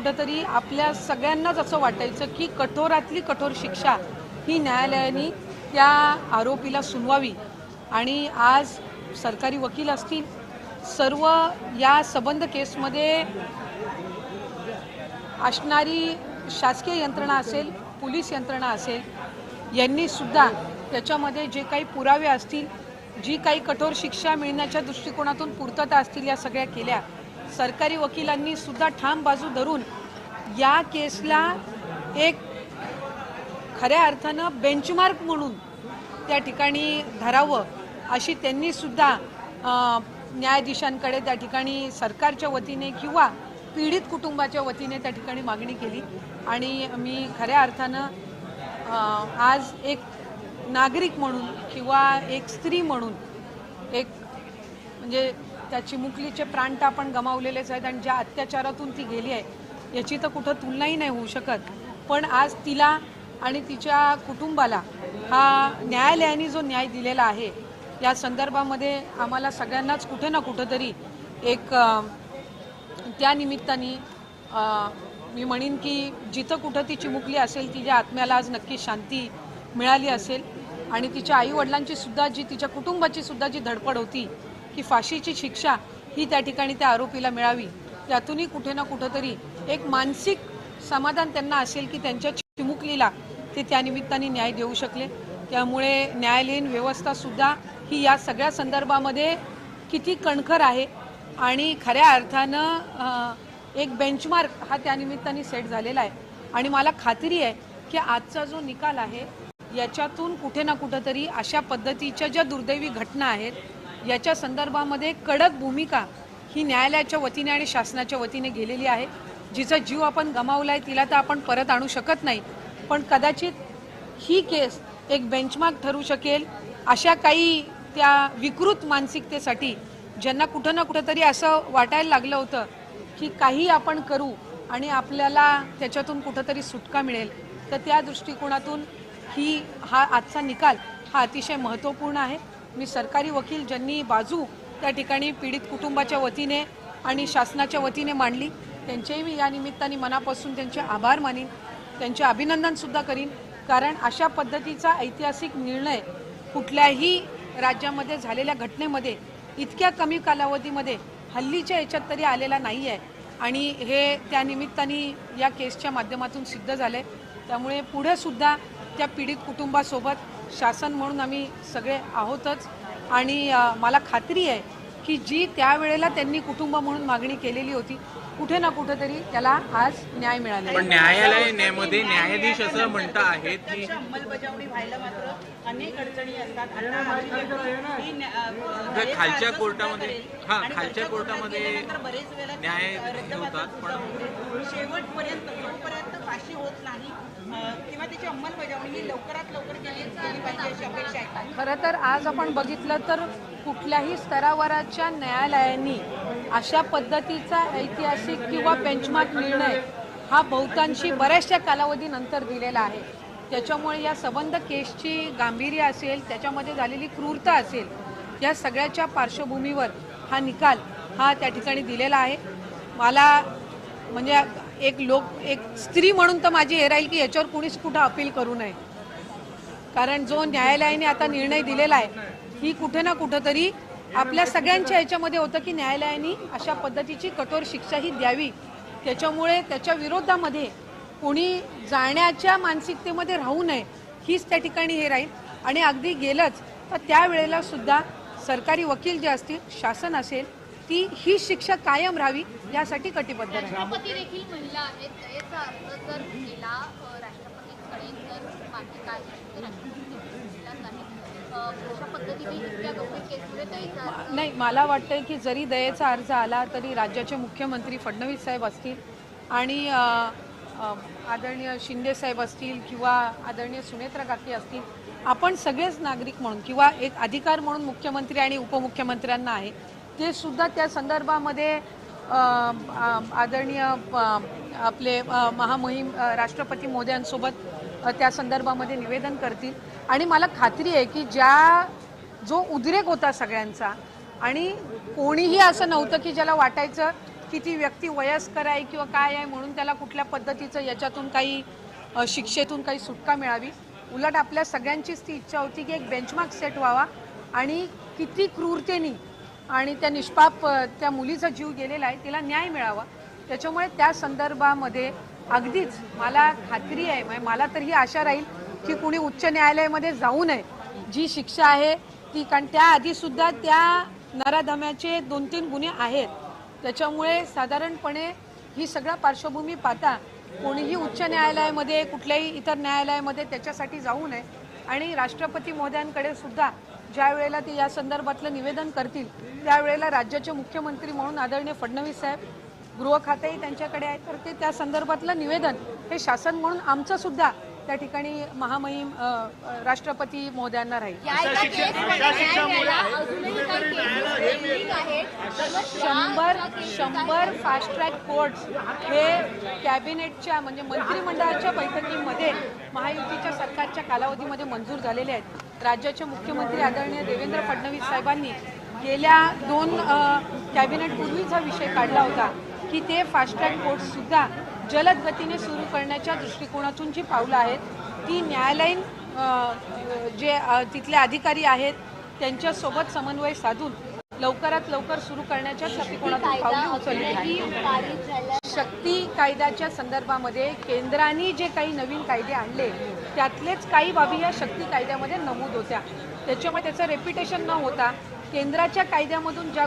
कुठंतरी आपल्या सगळ्यांनाच असं वाटायचं की कठोरातली कठोर शिक्षा ही न्यायालयाने त्या आरोपीला सुनवावी। आणि आज सरकारी वकील असतील, सर्व या सबंध केसमध्ये असणारी शासकीय यंत्रणा असेल, पोलीस यंत्रणा असेल, यांनी सुद्धा त्याच्यामध्ये जे काही पुरावे असतील, जी काही कठोर शिक्षा मिळण्याच्या दृष्टिकोनातून पूर्तता असतील, या सगळ्या केल्या। सरकारी वकिलांनी सुद्धा ठाम बाजू धरून या केसला एक खऱ्या अर्थानं बेंचमार्क म्हणून त्या ठिकाणी धरावं, अशी त्यांनी सुद्धा न्यायाधीशांकडे त्या ठिकाणी सरकारच्या वतीने किंवा पीडित कुटुंबाच्या वतीने त्या ठिकाणी मागणी केली। आणि मी खऱ्या अर्थानं आज एक नागरिक म्हणून किंवा एक स्त्री म्हणून, एक म्हणजे त्या चिमुकलीचे प्राण तर आपण गमावलेलेच आहेत आणि ज्या अत्याचारातून ती गेली आहे याची तर कुठं तुलनाही नाही होऊ शकत, पण आज तिला आणि तिच्या कुटुंबाला हा न्यायालयाने जो न्याय दिलेला आहे या संदर्भामध्ये आम्हाला सगळ्यांनाच कुठे ना कुठंतरी एक त्या निमित्ताने मी म्हणीन की जिथं कुठं ती चिमुकली असेल तिच्या आत्म्याला आज नक्की शांती मिळाली असेल। आणि तिच्या आईवडिलांची सुद्धा जी, तिच्या कुटुंबाची सुद्धा जी धडपड होती की फाशीची शिक्षा ही त्या ठिकाणी त्या आरोपीला मिळावी, त्यातूनही कुठे ना कुठंतरी एक मानसिक समाधान त्यांना असेल की त्यांच्या चिमुकलीला ते त्या निमित्ताने न्याय देऊ शकले। त्यामुळे न्यायालयीन व्यवस्थासुद्धा ही या सगळ्या संदर्भामध्ये किती कणखर आहे आणि खऱ्या अर्थानं एक बेंचमार्क हा त्या निमित्ताने सेट झालेला आहे। आणि मला खात्री आहे की आजचा जो निकाल आहे याच्यातून कुठे ना कुठंतरी अशा पद्धतीच्या ज्या दुर्दैवी घटना आहेत याच्या संदर्भामध्ये कडक भूमिका ही न्यायालयाच्या वतीने आणि शासनाच्या वतीने गेलेली आहे। जिचा जीव आपण गमावला आहे तिला तर आपण परत आणू शकत नाही, पण कदाचित ही केस एक बेंचमार्क ठरू शकेल अशा काही त्या विकृत मानसिकतेसाठी ज्यांना कुठं ना कुठंतरी असं वाटायला लागलं होतं की काही आपण करू आणि आपल्याला त्याच्यातून कुठंतरी सुटका मिळेल, तर त्या दृष्टिकोनातून हा आजचा निकाल हा अतिशय महत्त्वपूर्ण आहे। मी सरकारी वकील ज्यांनी बाजू त्या ठिकाणी पीडित कुटुंबाच्या वतीने आणि शासनाच्या वतीने मांडली त्यांचेही मी या निमित्ताने मनापासून त्यांचे आभार मानीन, त्यांचे अभिनंदनसुद्धा करीन, कारण अशा पद्धतीचा ऐतिहासिक निर्णय कुठल्याही राज्यामध्ये झालेल्या घटनेमध्ये इतक्या कमी कालावधीमध्ये हल्लीच्या याच्यात तरी आलेला नाही आहे आणि हे त्या निमित्ताने या केसच्या माध्यमातून सिद्ध झाले। त्यामुळे पुढे सुद्धा त्या पीडित कुटुंबासोबत शासन म्हणून आम्ही सगळे आहोतच आणि मला खात्री आहे की जी त्यावेळेला त्यांनी कुटुंब म्हणून मागणी केलेली होती कुठे ना कुठेतरी त्याला आज न्याय मिळाला। पण न्यायालयामध्ये न्यायाधीश असं म्हणता आहेत की अंमलबजावणी व्हायला मात्र अनेक अडचणी असतात। खालच्या कोर्टामध्ये खालच्या कोर्टामध्ये न्याय होतात पण शेवटपर्यंत जोपर्यंत फाशी होत नाही किंवा त्याची अंमलबजावणी ही लवकरात लवकर केली पाहिजे अशी अपेक्षा आहे। खरं तर आज आपण बघितलं तर कुठल्याही स्तरावरच्या न्यायालयांनी अशा पद्धतीचा ऐतिहासिक किंवा बेंचमार्क निर्णय हा बहुतांशी बऱ्याचशा कालावधीनंतर दिलेला आहे। त्याच्यामुळे या सबंध केसची गांभीर्य असेल, त्याच्यामध्ये झालेली क्रूरता असेल, या सगळ्याच्या पार्श्वभूमीवर हा निकाल हा त्या ठिकाणी दिलेला आहे। मला म्हणजे एक स्त्री म्हणून तर माझी हे राहील की याच्यावर कुणीच कुठं अपील करू नये, कारण जो न्यायालयाने आता निर्णय दिलेला आहे ही कुठे ना कुठंतरी आपल्या सगळ्यांच्या ह्याच्यामध्ये होतं की न्यायालयाने अशा पद्धतीची कठोर शिक्षा ही द्यावी। त्याच्यामुळे त्याच्या विरोधामध्ये कोणी जाण्याच्या मानसिकतेमध्ये राहू नये हीच त्या ठिकाणी हे राहील। आणि अगदी गेलंच तर त्यावेळेला सुद्धा सरकारी वकील जे असतील, शासन असेल, ही शिक्षा कायम राहावी यासाठी कटिबद्ध राहील। राष्ट्रपती देखील महिला आहेत, याचा अर्थ जर केला राष्ट्रपतींकडे तर बाकी काय अशा पद्धतीने इतक्या गंभीर केसमध्ये द्यायचा नाही, मला वाटतंय की जरी दयेचा अर्ज आला तरी राज्याचे मुख्यमंत्री फडणवीस साहेब असतील आणि आदरणीय शिंदे साहेब असतील किंवा आदरणीय सुनेत्रा काकी असतील, आपण सगळेच नागरिक म्हणून किंवा एक अधिकार म्हणून मुख्यमंत्री आणि उपमुख्यमंत्र्यांना आहे ते सुद्धा त्या संदर्भामध्ये आदरणीय आपले महामहिम राष्ट्रपती महोदयांसोबत त्या संदर्भामध्ये निवेदन करतील। आणि मला खात्री आहे की जो उद्रेक होता सगळ्यांचा आणि कोणीही असं नव्हतं की ज्याला वाटायचं किती व्यक्ती वयस्कर आहे किंवा काय आहे म्हणून त्याला कुठल्या पद्धतीचं याच्यातून काही शिक्षेतून काही सुटका मिळावी. उलट आपल्या सगळ्यांचीच ती इच्छा होती की एक बेंचमार्क सेट व्हावा आणि किती क्रूरतेने आणि त्या निष्पाप त्या मुलीचा जीव गेलेला आहे तिला न्याय मिळावा. त्याच्यामुळे त्या संदर्भामध्ये अगदीच मला खात्री आहे, म्हणजे मला तर ही आशा राहील की कुणी उच्च न्यायालयामध्ये जाऊ नये. जी शिक्षा आहे ती, कारण त्याआधीसुद्धा त्या नराधमाचे 2-3 गुन्हे आहेत. त्याच्यामुळे साधारणपणे ही सगळ्या पार्श्वभूमी पाहता कोणीही उच्च न्यायालयामध्ये कुठल्याही इतर न्यायालयामध्ये त्याच्यासाठी जाऊ नये. आणि राष्ट्रपती महोदयांकडे सुद्धा ज्या वेळेला ते या संदर्भातलं निवेदन करतील त्यावेळेला राज्याचे मुख्यमंत्री म्हणून आदरणीय फडणवीस साहेब, गृह खातेही त्यांच्याकडे आहे, तर ते त्या संदर्भातलं निवेदन हे शासन म्हणून आमचं सुद्धा त्या ठिकाणी महामहिम राष्ट्रपती महोदयांना राहील. शंभर फास्ट ट्रॅक कोर्ट्स हे कॅबिनेटच्या म्हणजे मंत्रिमंडळाच्या बैठकीमध्ये महायुतीच्या सरकारच्या कालावधीमध्ये मंजूर झालेले आहेत. राज्याचे मुख्यमंत्री आदरणीय देवेंद्र फडणवीस साहेबांनी गेल्या 2 कॅबिनेटपूर्वीचा विषय काढला होता की ते फास्ट ट्रॅक कोर्ट्ससुद्धा जलद गतीने सुरू करण्याच्या दृष्टिकोनातून जी पावलं आहेत ती न्यायालयीन जे तिथले अधिकारी आहेत त्यांच्यासोबत समन्वय साधून लवकरात लवकर सुरू करण्याच्या दृष्टिकोनातून पावले उचलली आहेत. शक्ती कायद्याच्या संदर्भामध्ये केंद्राने जे काही नवीन कायदे आणले त्यातलेच काही बाबी या शक्ती कायद्यामध्ये नमूद होत्या. त्याच्यामुळे त्याचं रेप्युटेशन न होता केंद्राच्या कायद्यामधून ज्या